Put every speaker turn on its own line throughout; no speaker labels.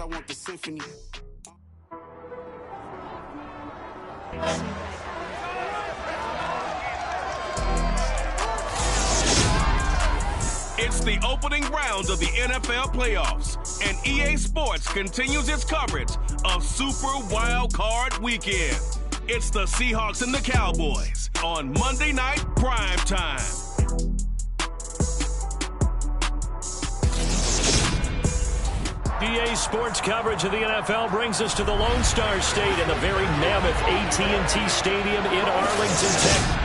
I want the symphony.
It's the opening round of the NFL playoffs, and EA Sports continues its coverage of Super Wild Card Weekend. It's the Seahawks and the Cowboys on Monday Night Prime Time.
EA Sports coverage of the NFL brings us to the Lone Star State in the very mammoth AT&T Stadium in Arlington, Texas.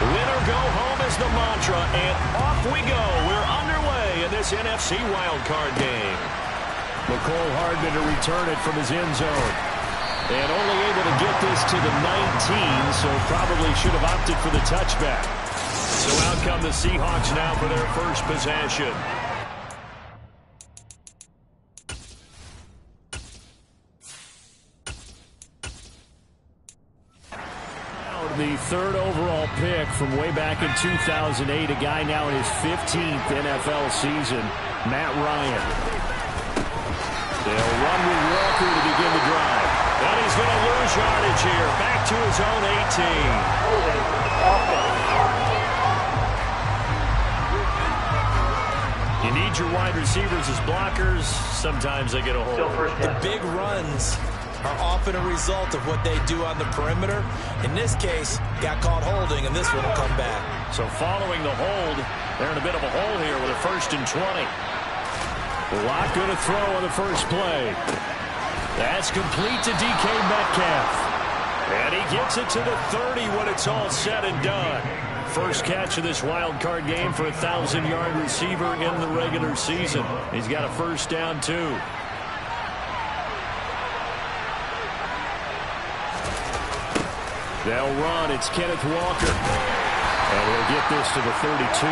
Winner go home is the mantra, and off we go. We're underway in this NFC wildcard game. McCole Hardman to return it from his end zone. And only able to get this to the 19, so probably should have opted for the touchback. So out come the Seahawks now for their first possession. The third overall pick from way back in 2008, a guy now in his 15th NFL season, Matt Ryan. They'll run with Walker to begin the drive. And he's going to lose yardage here. Back to his own 18. You need your wide receivers as blockers. Sometimes they get a hold.
The big runs are often a result of what they do on the perimeter. In this case, got caught holding, and this one will come back.
So following the hold, they're in a bit of a hole here with a 1st and 20. Locke going to throw on the first play. That's complete to DK Metcalf. And he gets it to the 30 when it's all said and done. First catch of this wild card game for a 1,000-yard receiver in the regular season. He's got a first down, too. They'll run. It's Kenneth Walker. And he'll get this to the 32.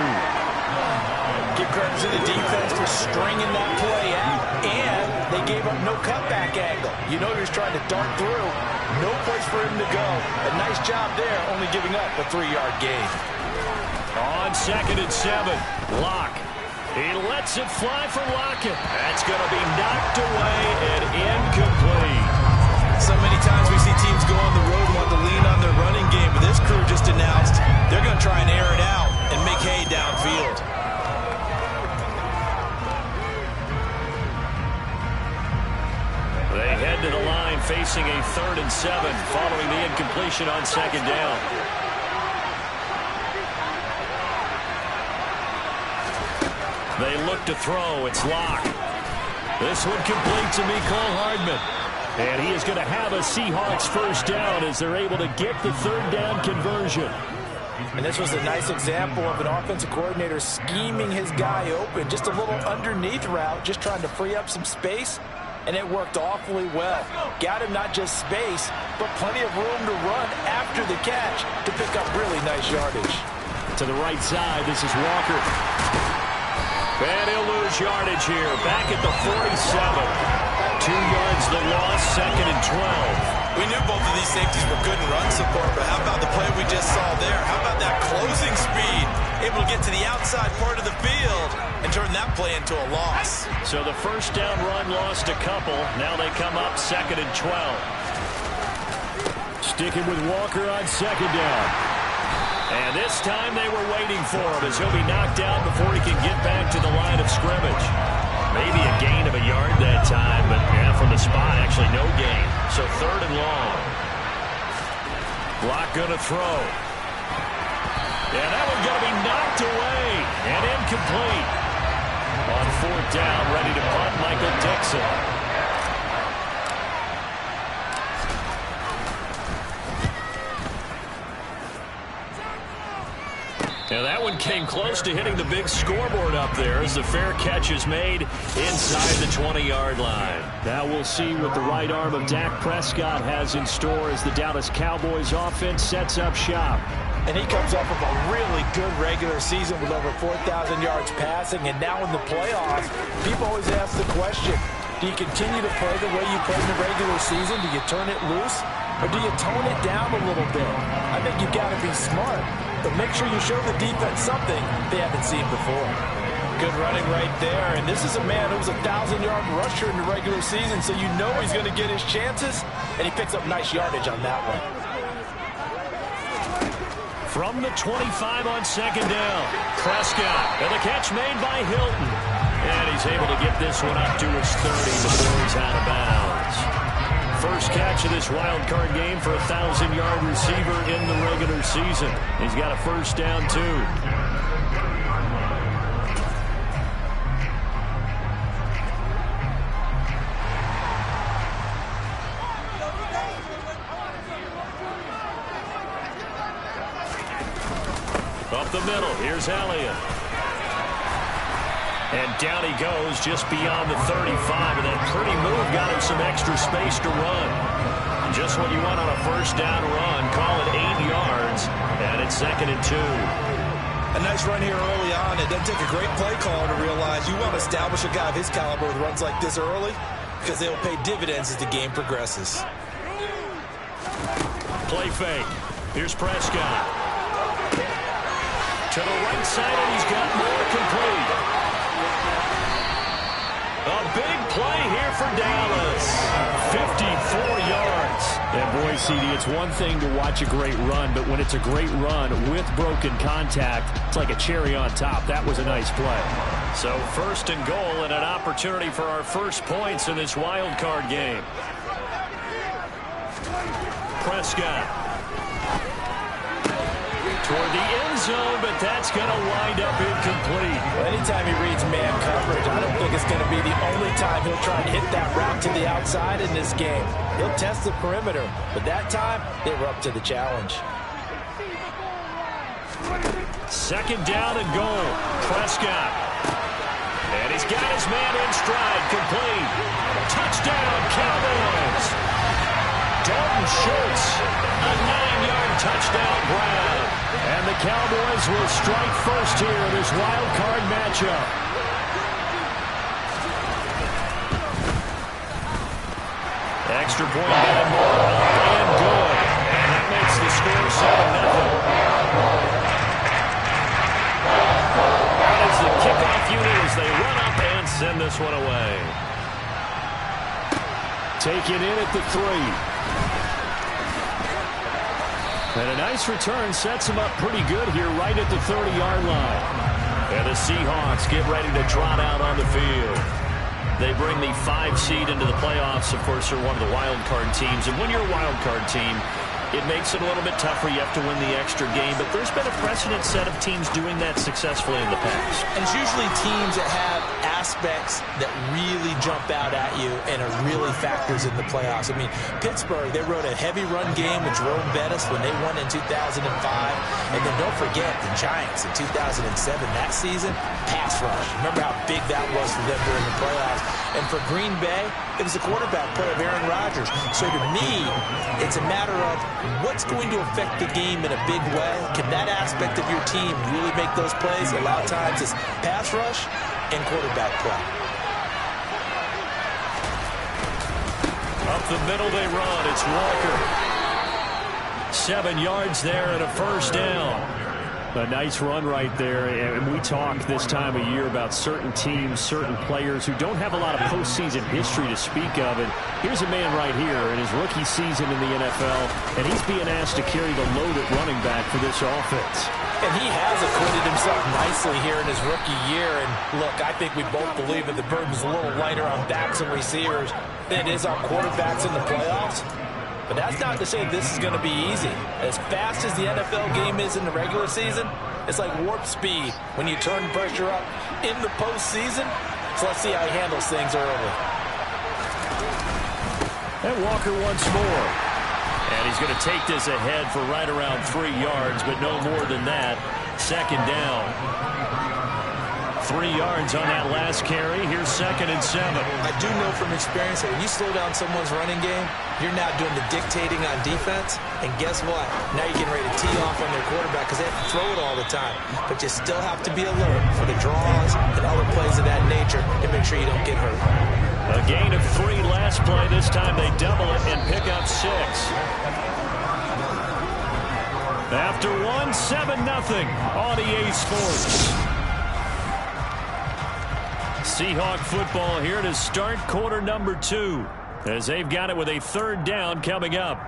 Give credit to the defense for stringing that play out, and they gave up no cutback angle. You know he was trying to dart through. No place for him to go. A nice job there, only giving up a 3-yard gain.
On 2nd and 7, Locke. He lets it fly for Lockett. That's going to be knocked away and incomplete.
So many times we see teams go on the road and want to lean on their running game, but this crew just announced they're going to try and air it out and make hay downfield.
They head to the line facing a 3rd and 7 following the incompletion on 2nd down. They look to throw. It's Locke. This one complete to Mecole Hardman. And he is going to have a Seahawks first down as they're able to get the 3rd down conversion.
And this was a nice example of an offensive coordinator scheming his guy open. Just a little underneath route, just trying to free up some space. And it worked awfully well. Got him not just space, but plenty of room to run after the catch to pick up really nice yardage.
To the right side, this is Walker. And he'll lose yardage here. Back at the 47. 2 yards the loss, 2nd and 12.
We knew both of these safeties were good in run support, but how about the play we just saw there? How about that closing speed? Able to get to the outside part of the field and turn that play into a loss.
So the first down run lost a couple. Now they come up 2nd and 12. Sticking with Walker on 2nd down. And this time they were waiting for him as he'll be knocked out before he can get back to the line of scrimmage. Maybe a gain of a yard that time, but yeah, from the spot, actually no gain. So 3rd and long. Locke going to throw. And that one's going to be knocked away and incomplete. On 4th down, ready to punt, Michael Dixon. Now that one came close to hitting the big scoreboard up there as the fair catch is made inside the 20-yard line. Now we'll see what the right arm of Dak Prescott has in store as the Dallas Cowboys offense sets up shop.
And he comes off of a really good regular season with over 4,000 yards passing, and now in the playoffs, people always ask the question, Do you continue to play the way you played in the regular season? Do you turn it loose? Or do you tone it down a little bit? I think you've got to be smart, but make sure you show the defense something they haven't seen before. Good running right there, and this is a man who was a 1,000-yard rusher in the regular season, so you know he's going to get his chances, and he picks up nice yardage on that one.
From the 25 on second down, Prescott, and the catch made by Hilton. And he's able to get this one up to his 30 before he's out of bounds. First catch of this wild card game for a 1,000-yard receiver in the regular season. He's got a first down, too. Up the middle, here's Elliott. And down he goes just beyond the 35, and that pretty move got him some extra space to run. Just what you want on a first down run. Call it 8 yards, and it's 2nd and 2.
A nice run here early on. It doesn't take a great play caller to realize you want to establish a guy of his caliber with runs like this early, because they'll pay dividends as the game progresses.
Play fake. Here's Prescott. To the right side, and he's got more complete. A big play here for Dallas. 54 yards.
And boy, CD, it's one thing to watch a great run, but when it's a great run with broken contact, it's like a cherry on top. That was a nice play.
So 1st and goal, and an opportunity for our first points in this wild card game. Prescott. Toward the end zone, but that's going to wind up incomplete.
Well, anytime he reads man coverage, I don't think it's going to be the only time he'll try and hit that route to the outside in this game. He'll test the perimeter, but that time, they were up to the challenge.
2nd down and goal. Prescott. And he's got his man in stride, complete. Touchdown, Cowboys. Dalton Schultz, a 9-yard touchdown grab. And the Cowboys will strike first here in this wild card matchup. Extra point by Moore, and good. And that makes the score 7-0. That is the kickoff unit as they run up and send this one away.
Taken in at the 3. And a nice return sets him up pretty good here right at the 30-yard line.
And the Seahawks get ready to trot out on the field. They bring the 5 seed into the playoffs. Of course, they're one of the wild card teams. And when you're a wild card team, it makes it a little bit tougher. You have to win the extra game. But there's been a precedent set of teams doing that successfully in the past.
And it's usually teams that have aspects that really jump out at you and are really factors in the playoffs. I mean, Pittsburgh, they rode a heavy run game with Jerome Bettis when they won in 2005. And then don't forget the Giants in 2007, that season, pass rush. Remember how big that was for them during the playoffs. And for Green Bay, it was the quarterback play of Aaron Rodgers. So to me, it's a matter of what's going to affect the game in a big way. Can that aspect of your team really make those plays? A lot of times it's pass rush and quarterback play.
Up the middle they run. It's Walker. 7 yards there and a first down.
A nice run right there, and we talk this time of year about certain teams, certain players who don't have a lot of postseason history to speak of, and here's a man right here in his rookie season in the NFL, and he's being asked to carry the load at running back for this offense.
And he has acquitted himself nicely here in his rookie year, and look, I think we both believe that the burden's a little lighter on backs and receivers than it is on quarterbacks in the playoffs. But that's not to say this is going to be easy. As fast as the NFL game is in the regular season, it's like warp speed when you turn pressure up in the postseason. So let's see how he handles things early.
And Walker once more. And he's going to take this ahead for right around 3 yards, but no more than that. 2nd down. 3 yards on that last carry. Here's 2nd and 7.
I do know from experience that when you slow down someone's running game, you're now doing the dictating on defense. And guess what? Now you're getting ready to tee off on their quarterback because they have to throw it all the time. But you still have to be alert for the draws and other plays of that nature to make sure you don't get hurt.
A gain of 3 last play. This time they double it and pick up 6. After 1, 7-0 on EA Sports. Seahawk football here to start quarter number 2, as they've got it with a 3rd down coming up.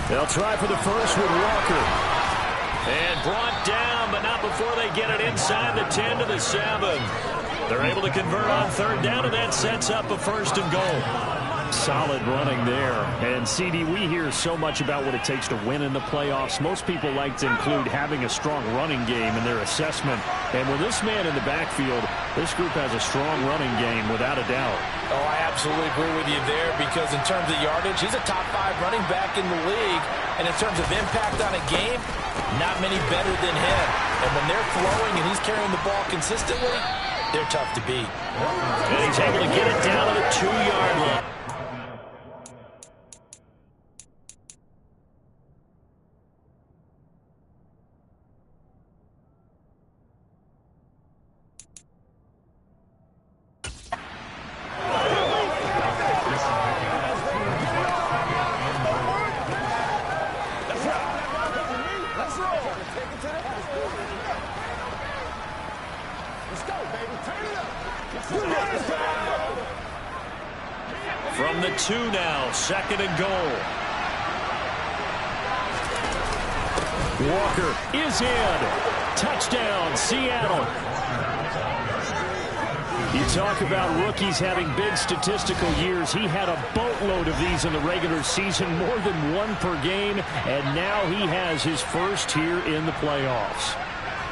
They'll try for the first with Walker. And brought down, but not before they get it inside the 10 to the 7. They're able to convert on 3rd down, and that sets up a 1st and goal. Solid running there. And, CD, we hear so much about what it takes to win in the playoffs. Most people like to include having a strong running game in their assessment. And with this man in the backfield, this group has a strong running game without a doubt.
Oh, I absolutely agree with you there, because in terms of yardage, he's a top 5 running back in the league. And in terms of impact on a game, not many better than him. And when they're flowing and he's carrying the ball consistently, they're tough to beat.
And he's able to get it down to the 2-yard line. From the 2 now, 2nd and goal. Walker is in. Touchdown, Seattle. You talk about rookies having big statistical years. He had a boatload of these in the regular season, more than 1 per game, and now he has his first here in the playoffs.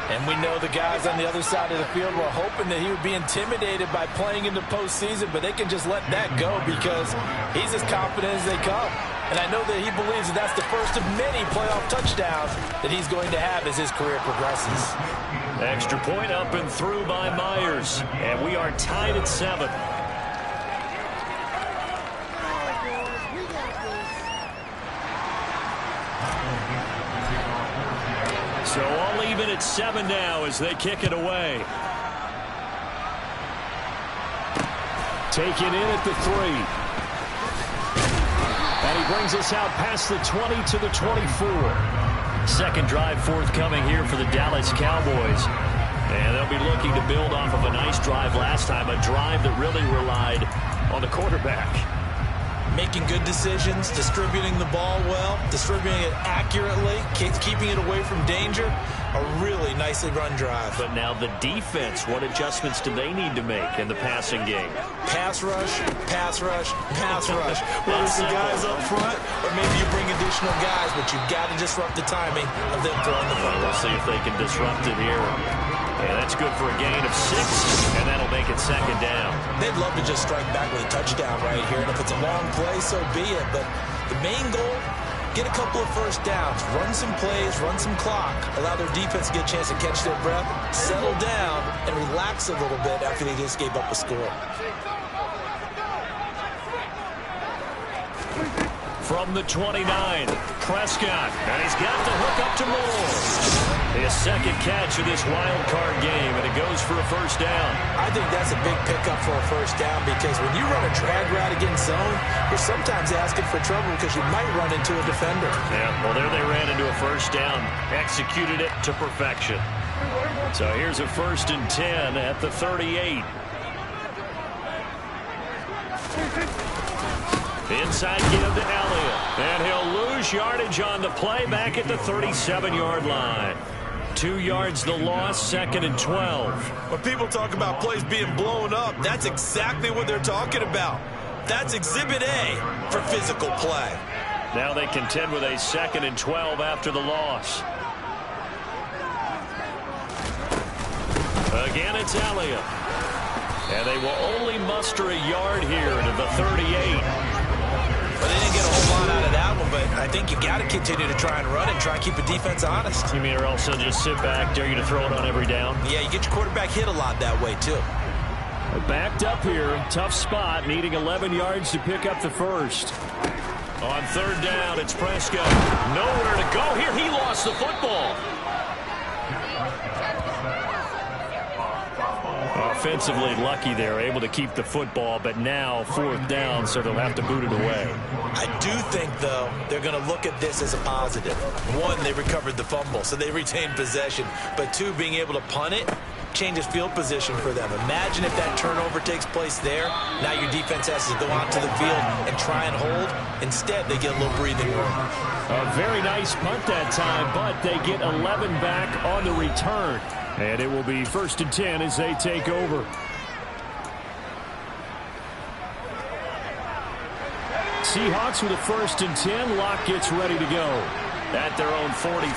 And we know the guys on the other side of the field were hoping that he would be intimidated by playing in the postseason, but they can just let that go because he's as confident as they come. And I know that he believes that that's the first of many playoff touchdowns that he's going to have as his career progresses.
Extra point up and through by Myers, and we are tied at 7. So all even at 7 now as they kick it away. Taken in at the 3. And he brings us out past the 20 to the 24. 2nd drive forthcoming here for the Dallas Cowboys. And they'll be looking to build off of a nice drive last time, a drive that really relied on the quarterback.
Making good decisions, distributing the ball well, distributing it accurately, keeping it away from danger. A really nicely run drive.
But now the defense, what adjustments do they need to make in the passing game?
Pass rush, pass rush, pass rush. Whether it's the guys up front or maybe you bring additional guys, but you've got to disrupt the timing of them throwing the football.
We'll see if they can disrupt it here. And that's good for a gain of 6, and that'll make it 2nd down.
They'd love to just strike back with a touchdown right here, and if it's a long play, so be it. But the main goal, get a couple of first downs, run some plays, run some clock, allow their defense to get a chance to catch their breath, settle down, and relax a little bit after they just gave up a score.
From the 29, Prescott, and he's got the hook up to Moore. His 2nd catch of this wild card game, and it goes for a 1st down.
I think that's a big pickup for a 1st down because when you run a drag route against zone, you're sometimes asking for trouble because you might run into a defender.
Yeah, well, there they ran into a 1st down, executed it to perfection. So here's a 1st and 10 at the 38. Inside give to Elliott, and he'll lose yardage on the play back at the 37-yard line. 2 yards the loss, 2nd and 12.
When people talk about plays being blown up, that's exactly what they're talking about. That's Exhibit A for physical play.
Now they contend with a 2nd and 12 after the loss. Again, it's Elliott. And they will only muster a yard here to the 38.
But they didn't get a whole lot lot out of that one, but I think you got to continue to try and run and try and keep the defense honest.
You mean or else they'll just sit back, dare you to throw it on every down?
Yeah, you get your quarterback hit a lot that way, too.
Backed up here, tough spot, needing 11 yards to pick up the first.
On third down, it's Prescott. Nowhere to go here. He lost the football.
Offensively lucky they're able to keep the football, but now fourth down, so they'll have to boot it away.
I do think, though, they're going to look at this as a positive. One, they recovered the fumble, so they retained possession. But two, being able to punt it changes field position for them. Imagine if that turnover takes place there. Now your defense has to go out to the field and try and hold. Instead, they get a little breathing room.
A very nice punt that time, but they get 11 back on the return. And it will be 1st and 10 as they take over. Seahawks with a 1st and 10. Locke gets ready to go.
At their own 43.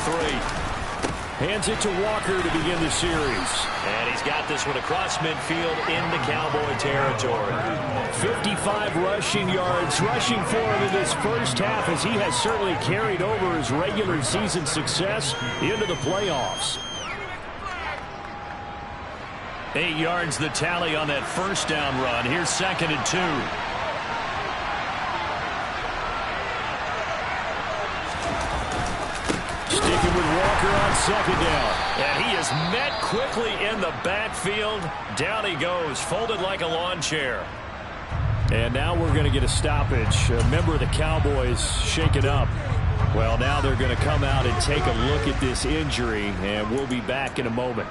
Hands it to Walker to begin the series.
And he's got this one across midfield into Cowboy territory.
55 rushing yards, rushing for him in this first half, as he has certainly carried over his regular season success into the playoffs.
8 yards the tally on that first down run. Here's 2nd and 2.
Sticking with Walker on 2nd down.
And he is met quickly in the backfield. Down he goes, folded like a lawn chair.
And now we're going to get a stoppage. A member of the Cowboys shaken up. Well, now they're going to come out and take a look at this injury, and we'll be back in a moment.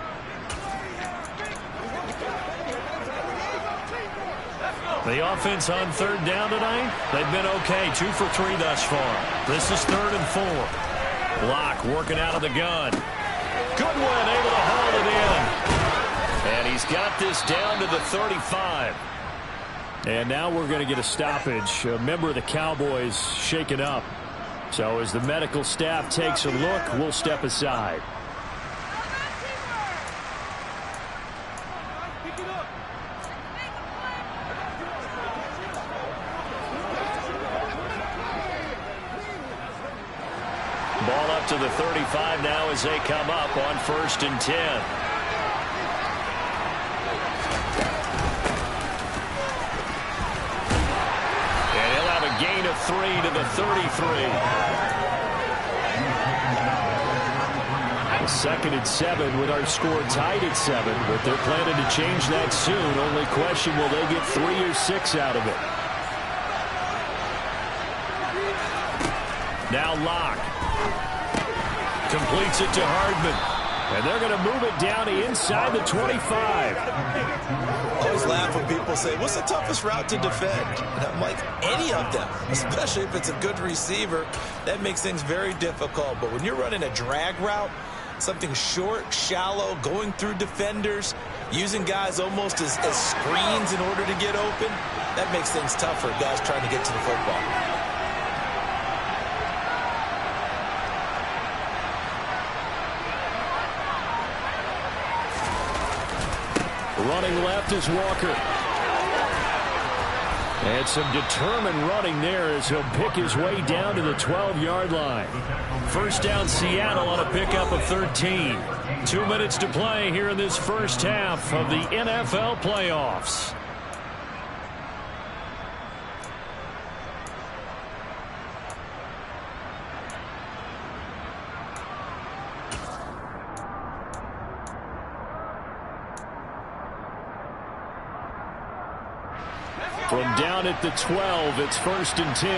The offense on 3rd down tonight, they've been okay. 2 for 3 thus far. This is 3rd and 4.
Locke working out of the gun.
Goodwin able to haul it in.
And he's got this down to the 35. And now we're going to get a stoppage. A member of the Cowboys shaken up. So as the medical staff takes a look, we'll step aside. Ball up to the 35 now as they come up on 1st and 10. And he'll have a gain of 3 to the 33. 2nd and 7 with our score tied at 7, but they're planning to change that soon. Only question, will they get 3 or 6 out of it? Now Locke. Completes it to Hardman. And they're going to move it down to inside the 25.
I always laugh when people say, what's the toughest route to defend? And I'm like, any of them, especially if it's a good receiver. That makes things very difficult. But when you're running a drag route, something short, shallow, going through defenders, using guys almost as screens in order to get open, that makes things tougher, guys trying to get to the football.
Running left is Walker. And some determined running there as he'll pick his way down to the 12-yard line. 1st down Seattle on a pickup of 13. 2 minutes to play here in this first half of the NFL playoffs. From down at the 12, it's 1st and 10.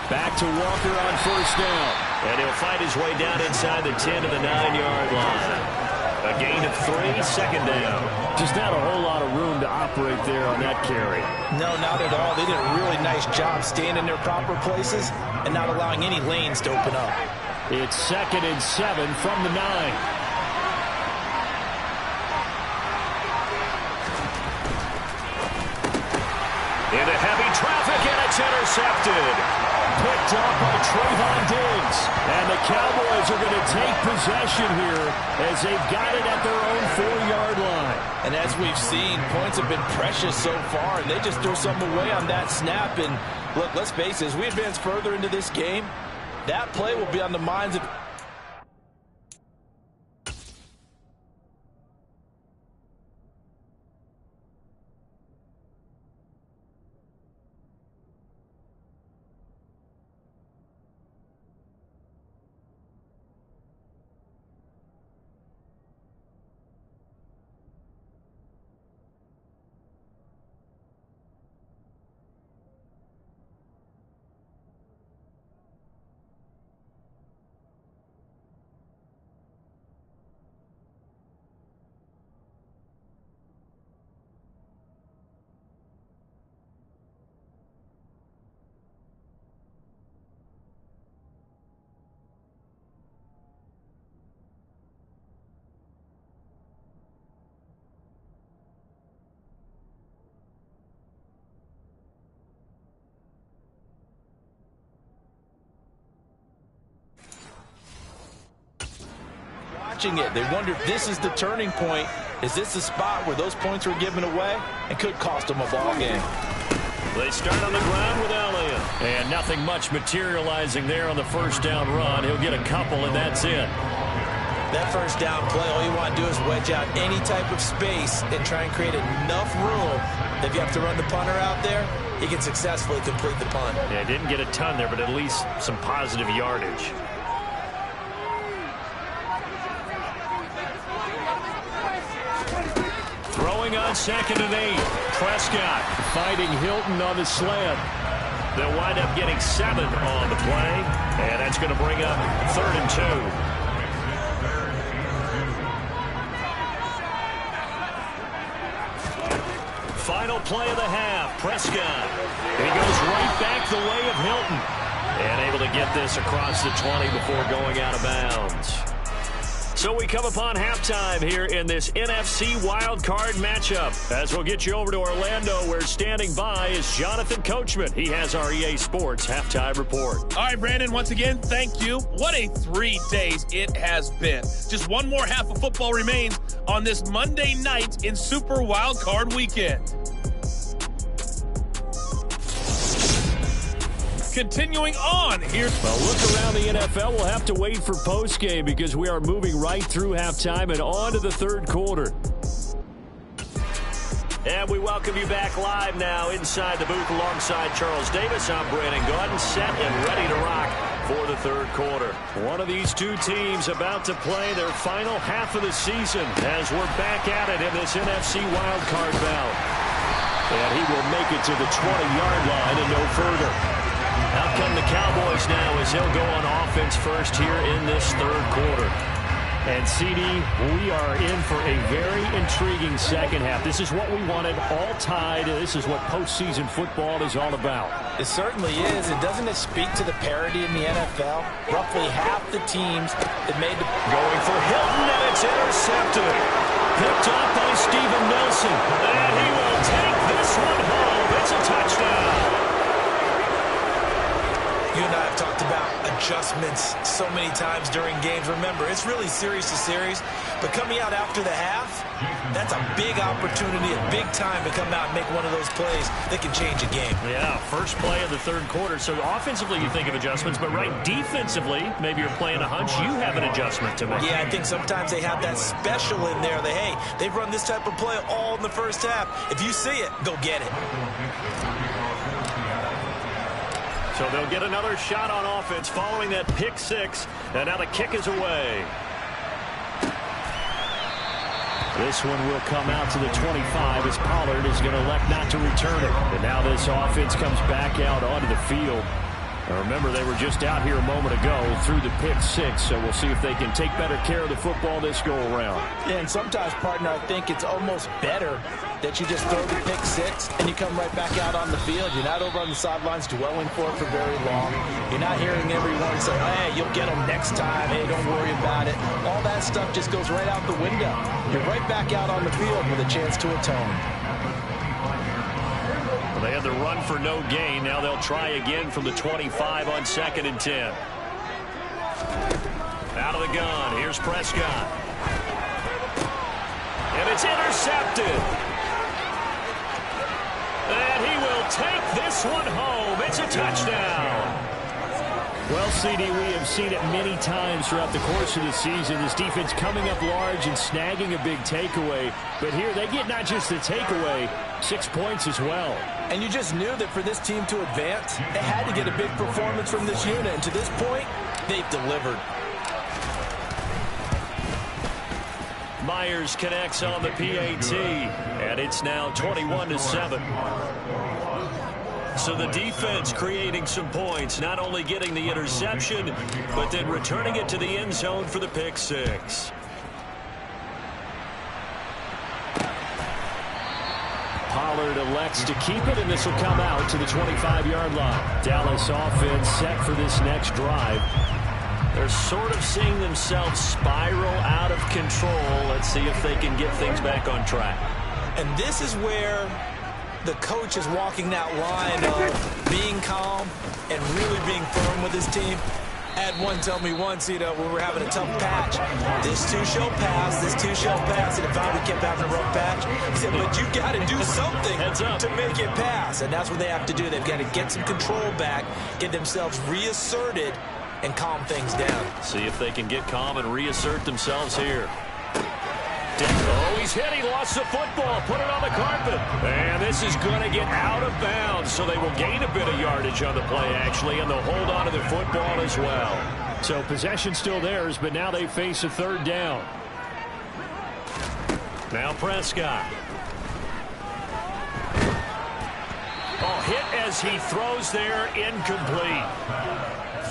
Back to Walker on 1st down.
And he'll fight his way down inside the 10 to the 9-yard line. A gain of 3, 2nd down.
Just not a whole lot of room to operate there on that carry.
No, not at all. They did a really nice job staying in their proper places and not allowing any lanes to open up.
It's 2nd and 7 from the 9.
Into heavy traffic, and a it's intercepted. Picked up by Trayvon Diggs. And the Cowboys are going to take possession here as they've got it at their own 4-yard line.
And as we've seen, points have been precious so far, and they just threw something away on that snap. And look, let's face it, as we advance further into this game, that play will be on the minds of... It. They wonder if this is the turning point. Is this the spot where those points were given away and could cost them a ball game?
They start on the ground with Elliott. And nothing much materializing there on the first down run. He'll get a couple, and that's it.
That first down play, all you want to do is wedge out any type of space and try and create enough room. If you have to run the punter out there, he can successfully complete the punt.
Yeah, didn't get a ton there, but at least some positive yardage. Throwing on 2nd and 8. Prescott fighting Hilton on the slant. They'll wind up getting 7 on the play, and that's going to bring up 3rd and 2. Final play of the half. Prescott. And he goes right back the way of Hilton. And able to get this across the 20 before going out of bounds. So we come upon halftime here in this NFC wildcard matchup. As we'll get you over to Orlando, where standing by is Jonathan Coachman. He has our EA Sports halftime report.
All right, Brandon, once again, thank you. What a 3 days it has been. Just one more half of football remains on this Monday night in Super Wildcard Weekend. Continuing on here.
Well, look around the NFL. We'll have to wait for postgame because we are moving right through halftime and on to the 3rd quarter. And we welcome you back live now inside the booth alongside Charles Davis. I'm Brandon Gaudin, set and ready to rock for the 3rd quarter. One of these two teams about to play their final half of the season as we're back at it in this NFC wildcard bout. And he will make it to the 20-yard line and no further. Out come the Cowboys now as he'll go on offense first here in this 3rd quarter. And, CD, we are in for a very intriguing second half. This is what we wanted, all tied. This is what postseason football is all about.
It certainly is. And doesn't it speak to the parity in the NFL? Roughly half the teams that made the...
Going for Hilton, and it's intercepted. Picked up by Steven Nelson. And he will take this one home. It's a touchdown.
You and I have talked about adjustments so many times during games. Remember, it's really series to series, but coming out after the half, that's a big opportunity, a big time to come out and make one of those plays that can change a game.
Yeah, first play of the 3rd quarter. So offensively, you think of adjustments, but right defensively, maybe you're playing a hunch. You have an adjustment to make.
Yeah, I think sometimes they have that special in there that, hey, they've run this type of play all in the first half. If you see it, go get it.
So they'll get another shot on offense following that pick 6. And now the kick is away. This one will come out to the 25 as Pollard is going to elect not to return it. And now this offense comes back out onto the field. Now remember, they were just out here a moment ago through the pick 6, so we'll see if they can take better care of the football this go-around.
Yeah, and sometimes, partner, I think it's almost better that you just throw the pick 6 and you come right back out on the field. You're not over on the sidelines dwelling for it for very long. You're not hearing everyone say, hey, you'll get them next time. Hey, don't worry about it. All that stuff just goes right out the window. You're right back out on the field with a chance to atone.
They had the run for no gain. Now they'll try again from the 25 on 2nd and 10. Out of the gun. Here's Prescott. And it's intercepted. And he will take this one home. It's a touchdown.
Well, CD, we have seen it many times throughout the course of the season. This defense coming up large and snagging a big takeaway. But here they get not just the takeaway, 6 points as well.
And you just knew that for this team to advance, it had to get a big performance from this unit. And to this point, they've delivered.
Myers connects on the PAT, and it's now 21-7. So the defense creating some points, not only getting the interception, but then returning it to the end zone for the pick six.
Pollard elects to keep it, and this will come out to the 25-yard line. Dallas offense set for this next drive.
They're sort of seeing themselves spiral out of control. Let's see if they can get things back on track.
And this is where the coach is walking that line of being calm and really being firm with his team. I had one tell me once, when we're having a tough patch, this too shall pass, this too shall pass. And if I would keep having a rough patch, he said, but you got to do something to make it pass. And that's what they have to do. They've got to get some control back, get themselves reasserted, and calm things down.
See if they can get calm and reassert themselves here. Oh, he's hit. He lost the football. Put it on the carpet. And this is going to get out of bounds, so they will gain a bit of yardage on the play, actually, and they'll hold on to the football as well.
So possession still theirs, but now they face a 3rd down.
Now Prescott. Oh, hit as he throws there, incomplete.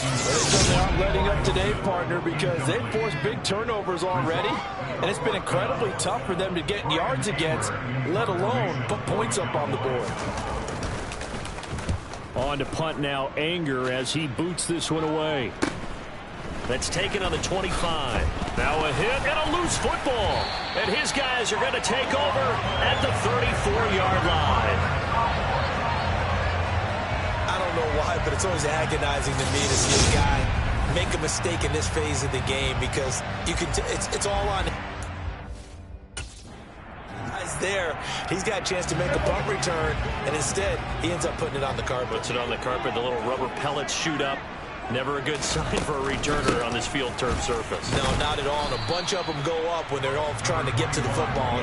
They aren't letting up today, partner, because they've forced big turnovers already, and it's been incredibly tough for them to get yards against, let alone put points up on the board.
On to punt now, Anger, as he boots this one away.
That's taken on the 25. Now a hit and a loose football. And his guys are going to take over at the 34-yard line.
I don't know why, but it's always agonizing to me to see a guy make a mistake in this phase of the game, because you can it's all on him. He's there. He's got a chance to make a punt return, and instead he ends up putting it on the carpet.
Puts it on the carpet. The little rubber pellets shoot up. Never a good sign for a returner on this field turf surface.
No, not at all. And a bunch of them go up when they're all trying to get to the football.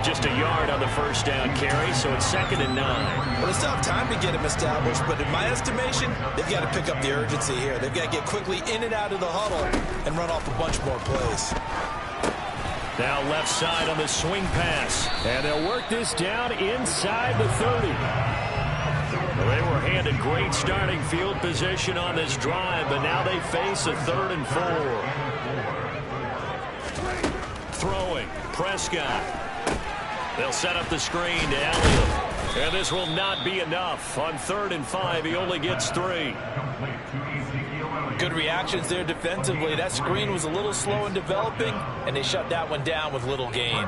Just a yard on the first down carry, so it's 2nd and 9.
Well, they still have time to get him established, but in my estimation, they've got to pick up the urgency here. They've got to get quickly in and out of the huddle and run off a bunch more plays.
Now left side on the swing pass.
And they'll work this down inside the 30.
Well, they were handed great starting field position on this drive, but now they face a 3rd and 4. Throwing, Prescott. They'll set up the screen to Elliott. And this will not be enough. On 3rd and 5, he only gets 3.
Good reactions there defensively. That screen was a little slow in developing, and they shut that one down with little gain.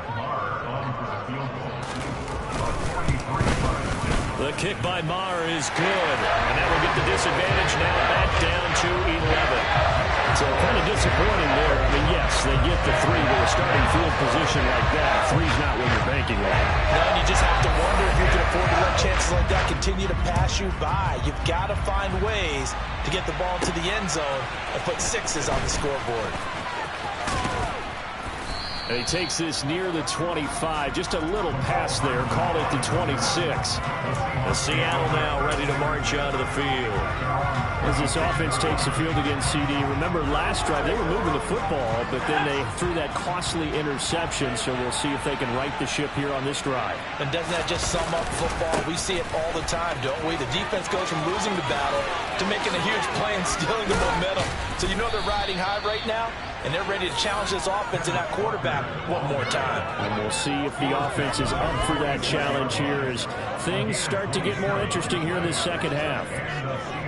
The kick by Maher is good. And that will get the disadvantage now back down to 11.
So kind of disappointing there. I mean, yes, they get the 3 with a starting field position like that. 3's not what you're banking on.
No, and you just have to wonder if you can afford to let chances like that continue to pass you by. You've got to find ways to get the ball to the end zone and put 6s on the scoreboard.
And he takes this near the 25. Just a little pass there. Call it the 26.
The Seattle now ready to march out of the field.
As this offense takes the field against CD, remember last drive they were moving the football, but then they threw that costly interception, so we'll see if they can right the ship here on this drive.
And doesn't that just sum up football? We see it all the time, don't we? The defense goes from losing the battle to making a huge play and stealing the momentum. So you know they're riding high right now, and they're ready to challenge this offense and that quarterback one more time.
And we'll see if the offense is up for that challenge here as things start to get more interesting here in this second half.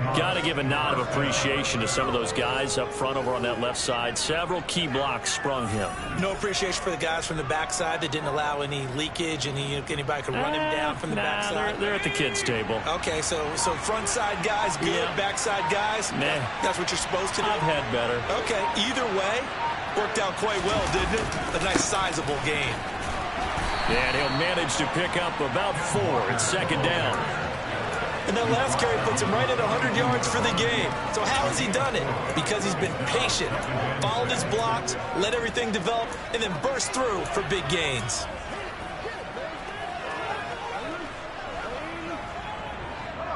Got to give a nod of appreciation to some of those guys up front over on that left side. Several key blocks sprung him.
No appreciation for the guys from the backside that didn't allow any leakage, and anybody could run him down from the backside.
They're at the kids' table.
Okay, so front side guys good, backside guys, that's what you're supposed to do?
I've had better.
Okay, either way, worked out quite well, didn't it? A nice sizable gain.
And he'll manage to pick up about 4. It's second down.
And that last carry puts him right at 100 yards for the game. So how has he done it? Because he's been patient, followed his blocks, let everything develop, and then burst through for big gains.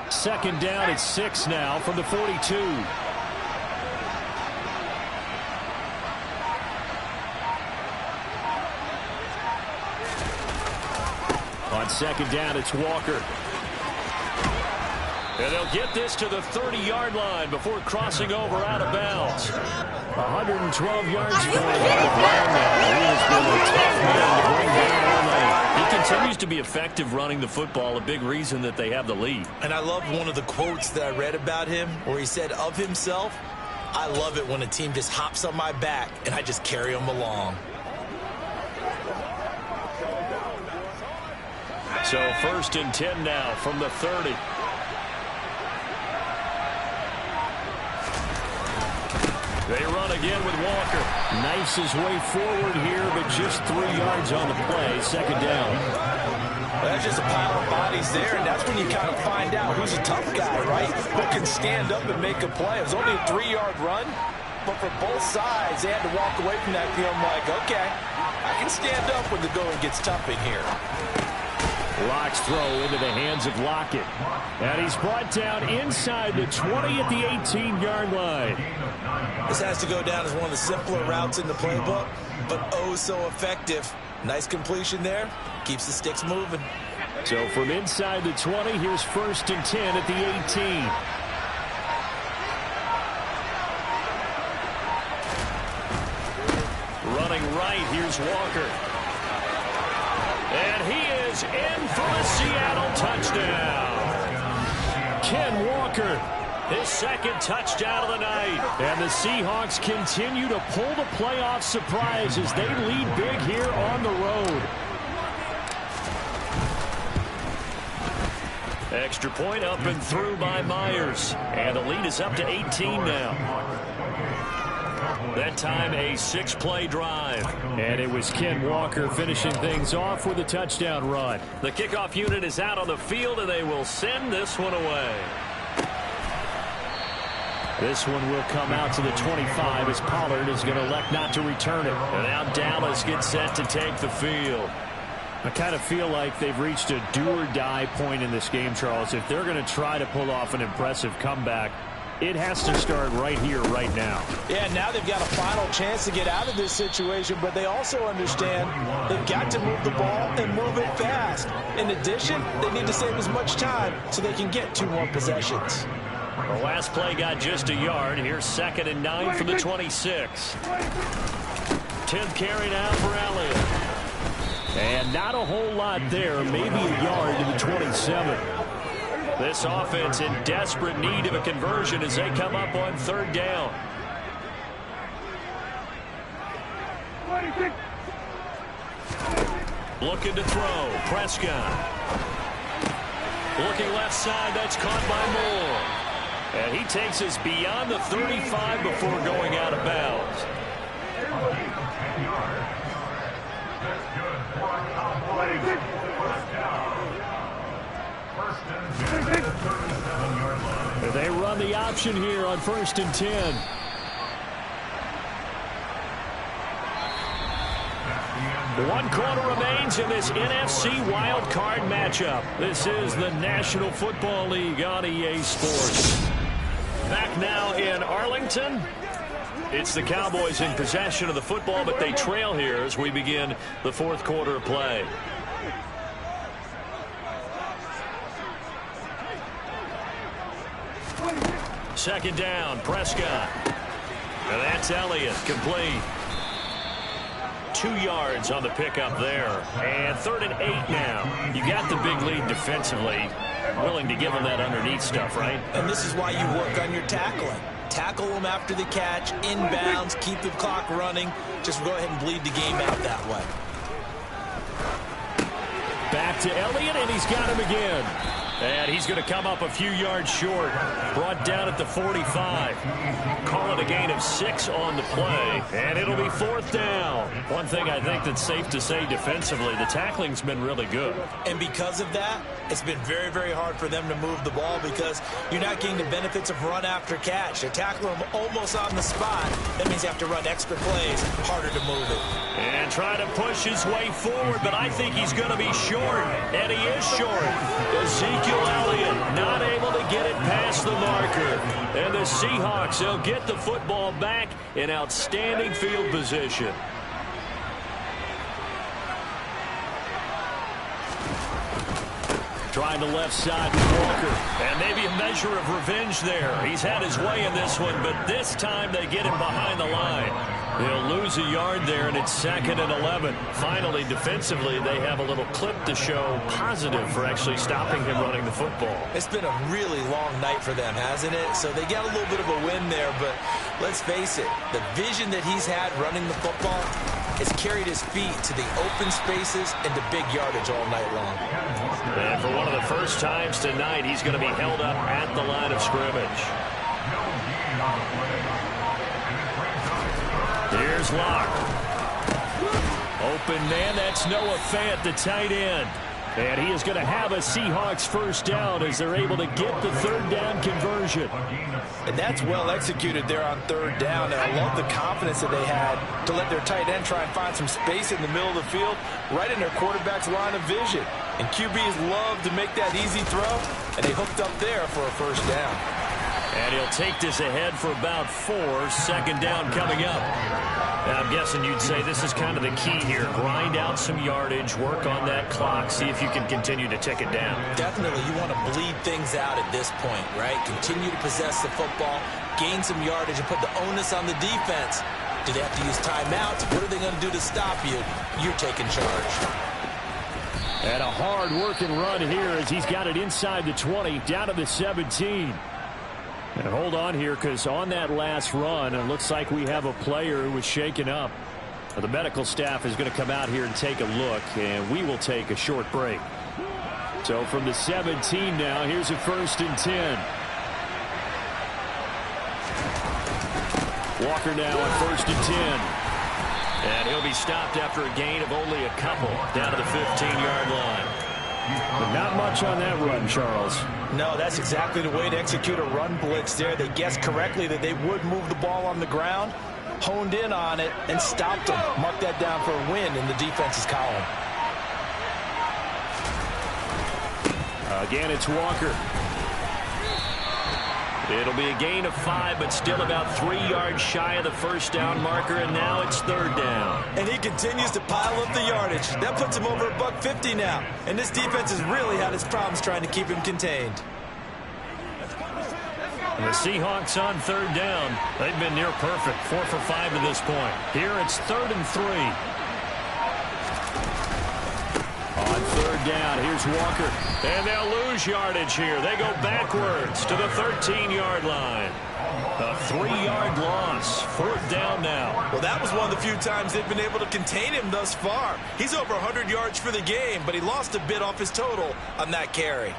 Second down at 6 now from the 42. On second down, it's Walker. And they'll get this to the 30-yard line before crossing over out of bounds. 112 yards for him on the ground now. He has been a tough man to bring down all night. He continues to be effective running the football, a big reason that they have the lead.
And I love one of the quotes that I read about him where he said of himself, "I love it when a team just hops on my back and I just carry them along."
So first and 10 now from the 30. They run again with Walker.
Knifes his way forward here, but just 3 yards on the play. Second down.
Well, that's just a pile of bodies there, and that's when you kind of find out who's a tough guy, right? Who can stand up and make a play. It was only a 3-yard run, but for both sides, they had to walk away from that feeling like, okay, I can stand up when the going gets tough in here.
Locke's throw into the hands of Lockett. And he's brought down inside the 20 at the 18-yard line.
This has to go down as one of the simpler routes in the playbook, but oh so effective. Nice completion there. Keeps the sticks moving.
So from inside the 20, here's first and 10 at the 18.
Running right, here's Walker. And he is in for a Seattle touchdown.
Ken Walker,
his second touchdown of the night.
And the Seahawks continue to pull the playoff surprise as they lead big here on the road.
Extra point up and through by Myers. And the lead is up to 18 now. That time a 6-play drive.
And it was Ken Walker finishing things off with a touchdown run.
The kickoff unit is out on the field, and they will send this one away.
This one will come out to the 25 as Pollard is going to elect not to return it.
And now Dallas gets set to take the field.
I kind of feel like they've reached a do-or-die point in this game, Charles. If they're going to try to pull off an impressive comeback, it has to start right here, right now.
Yeah, now they've got a final chance to get out of this situation, but they also understand they've got to move the ball and move it fast. In addition, they need to save as much time so they can get 2 more possessions.
The last play got just a yard. Here's second and 9 from the 26. 10th carry now for Elliott.
And not a whole lot there, maybe a yard to the 27.
This offense in desperate need of a conversion as they come up on 3rd down. Looking to throw. Prescott. Looking left side. That's caught by Moore. And he takes us beyond the 35 before going out of bounds.
They run the option here on 1st and 10.
One quarter remains in this NFC wild card matchup. This is the National Football League on EA Sports. Back now in Arlington. It's the Cowboys in possession of the football, but they trail here as we begin the 4th quarter of play. Second down, Prescott. And that's Elliott, complete. 2 yards on the pickup there. And 3rd and 8 now. You got the big lead defensively. Willing to give them that underneath stuff, right?
And this is why you work on your tackling. Tackle them after the catch, inbounds, keep the clock running. Just go ahead and bleed the game out that way.
Back to Elliott, and he's got him again. And he's going to come up a few yards short. Brought down at the 45. Call it a gain of 6 on the play. And it'll be 4th down. One thing I think that's safe to say defensively, the tackling's been really good.
And because of that, it's been very, very hard for them to move the ball because you're not getting the benefits of run after catch. They're tackling them almost on the spot. That means you have to run extra plays, harder to move it.
And trying to push his way forward, but I think he's going to be short. And he is short. Ezekiel Elliott not able to get it past the marker. And the Seahawks, they'll get the football back in outstanding field position. Trying the left side with Walker. And maybe a measure of revenge there. He's had his way in this one, but this time they get him behind the line. He'll lose a yard there, and it's 2nd and 11. Finally, defensively, they have a little clip to show positive for actually stopping him running the football.
It's been a really long night for them, hasn't it? So they got a little bit of a win there, but let's face it, the vision that he's had running the football has carried his feet to the open spaces and to big yardage all night long.
And for one of the first times tonight, he's going to be held up at the line of scrimmage. Here's Locke. Open man, that's Noah Fant, the tight end. And he is going to have a Seahawks first down as they're able to get the 3rd down conversion.
And that's well executed there on 3rd down. And I love the confidence that they had to let their tight end try and find some space in the middle of the field, right in their quarterback's line of vision. And QBs love to make that easy throw, and they hooked up there for a first down.
And he'll take this ahead for about 4. 2nd down coming up. Now, I'm guessing you'd say this is kind of the key here. Grind out some yardage, work on that clock, see if you can continue to tick it down.
Definitely, you want to bleed things out at this point, right? Continue to possess the football, gain some yardage, and put the onus on the defense. Do they have to use timeouts? What are they going to do to stop you? You're taking charge.
And a hard-working run here as he's got it inside the 20, down to the 17. And hold on here, because on that last run, it looks like we have a player who was shaken up. The medical staff is going to come out here and take a look, and we will take a short break. So from the 17 now, here's a 1st and 10. Walker now on 1st and 10. And he'll be stopped after a gain of only a couple, down to the 15-yard line.
But not much on that run, Charles.
No, that's exactly the way to execute a run blitz there. They guessed correctly that they would move the ball on the ground, honed in on it, and stopped them. Mark that down for a win in the defense's column.
Again, it's Walker. It'll be a gain of 5, but still about 3 yards shy of the first down marker, and now it's 3rd down.
And he continues to pile up the yardage. That puts him over $150 now. And this defense has really had its problems trying to keep him contained.
And the Seahawks on 3rd down. They've been near perfect, 4 for 5 to this point. Here it's 3rd and 3. On 3rd down, here's Walker. And they'll lose yardage here. They go backwards to the 13-yard line. A 3-yard loss. 4th down now.
Well, that was one of the few times they've been able to contain him thus far. He's over 100 yards for the game, but he lost a bit off his total on that carry.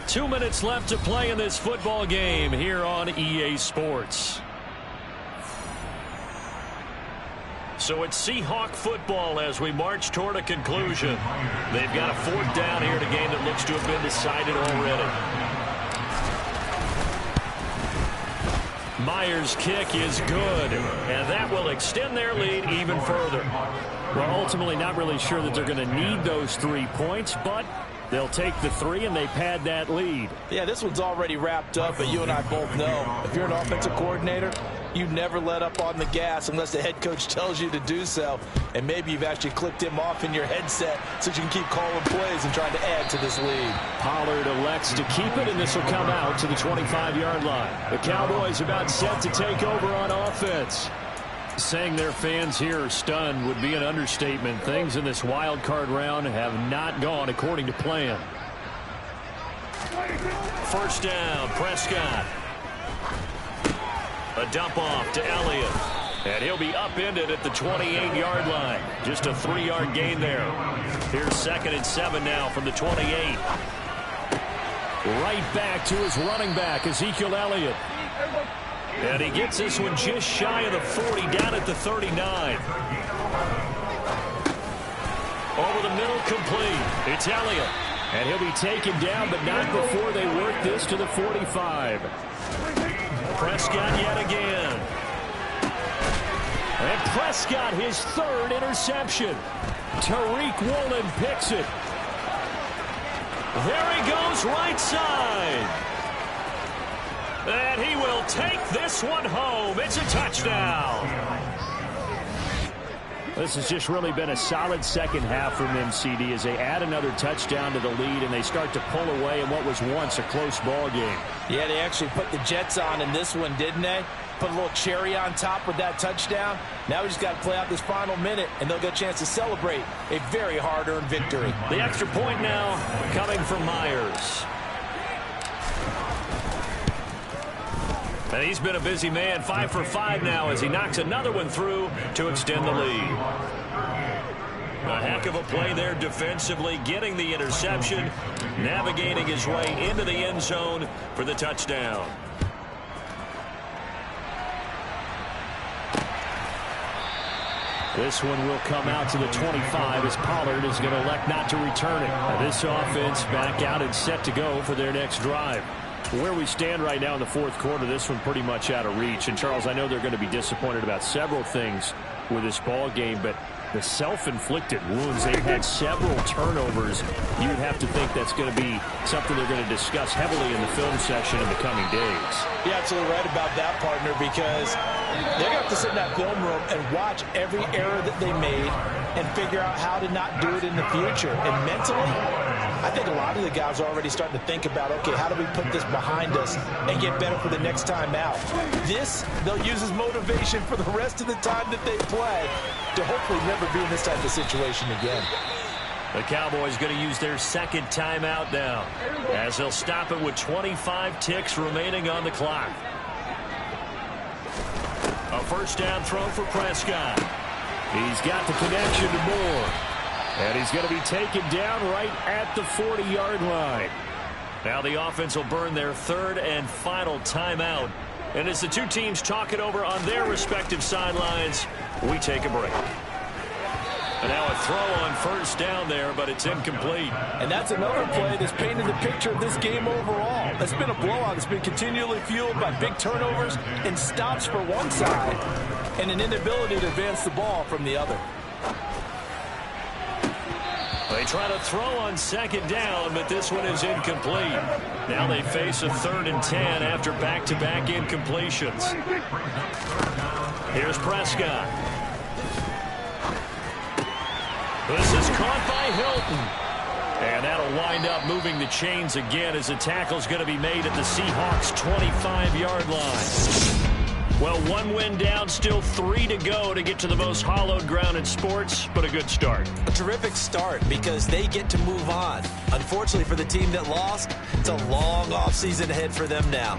Two minutes left to play in this football game here on EA Sports. So it's Seahawk football as we march toward a conclusion. They've got a 4th down here in a game that looks to have been decided already. Myers' kick is good, and that will extend their lead even further.
Well, ultimately not really sure that they're going to need those 3 points, but They'll take the 3, and they pad that lead.
Yeah, this one's already wrapped up, but you and I both know if you're an offensive coordinator, you never let up on the gas unless the head coach tells you to do so. And maybe you've actually clicked him off in your headset so you can keep calling plays and trying to add to this lead.
Pollard elects to keep it, and this will come out to the 25-yard line. The Cowboys about set to take over on offense. Saying their fans here are stunned would be an understatement. Things in this wild card round have not gone according to plan.
First down, Prescott. A dump off to Elliott. And he'll be upended at the 28-yard line. Just a 3-yard gain there. Here's 2nd and 7 now from the 28.
Right back to his running back, Ezekiel Elliott.
And he gets this one just shy of the 40, down at the 39. Over the middle, complete. It's Elliott.
And he'll be taken down, but not before they work this to the 45.
Prescott yet again.
And Prescott, his 3rd interception. Tariq Woolen picks it.
There he goes, right side. And he will take this one home. It's a touchdown.
This has just really been a solid second half from them, CD, as they add another touchdown to the lead and they start to pull away in what was once a close ball game.
Yeah, they actually put the Jets on in this one, didn't they? Put a little cherry on top with that touchdown. Now we just got to play out this final minute, and they'll get a chance to celebrate a very hard-earned victory.
The extra point now coming from Myers. And he's been a busy man, 5 for 5 now as he knocks another one through to extend the lead. A heck of a play there defensively, getting the interception, navigating his way into the end zone for the touchdown.
This one will come out to the 25 as Pollard is going to elect not to return it. Now this offense back out and set to go for their next drive. Where we stand right now in the 4th quarter, this one pretty much out of reach. And, Charles, I know they're going to be disappointed about several things with this ball game, but the self-inflicted wounds, they've had several turnovers. You'd have to think that's going to be something they're going to discuss heavily in the film session in the coming days.
You're absolutely right about that, partner, because they're going to have to sit in that film room and watch every error that they made and figure out how to not do it in the future. And mentally, I think a lot of the guys are already starting to think about, okay, how do we put this behind us and get better for the next time out? This, they'll use as motivation for the rest of the time that they play to hopefully never be in this type of situation again.
The Cowboys going to use their 2nd timeout now as they'll stop it with 25 ticks remaining on the clock. A first down throw for Prescott.
He's got the connection to Moore. And he's going to be taken down right at the 40-yard line.
Now the offense will burn their 3rd and final timeout. And as the two teams talk it over on their respective sidelines, we take a break. And now a throw on first down there, but it's incomplete.
And that's another play that's painted the picture of this game overall. It's been a blowout. It's been continually fueled by big turnovers and stops for one side and an inability to advance the ball from the other.
They try to throw on 2nd down, but this one is incomplete. Now they face a 3rd and 10 after back-to-back incompletions. Here's Prescott. This is caught by Hilton. And that'll wind up moving the chains again as the tackle's going to be made at the Seahawks' 25-yard line. Well, 1 win down, still 3 to go to get to the most hallowed ground in sports, but a good start.
A terrific start because they get to move on. Unfortunately for the team that lost, it's a long offseason ahead for them now.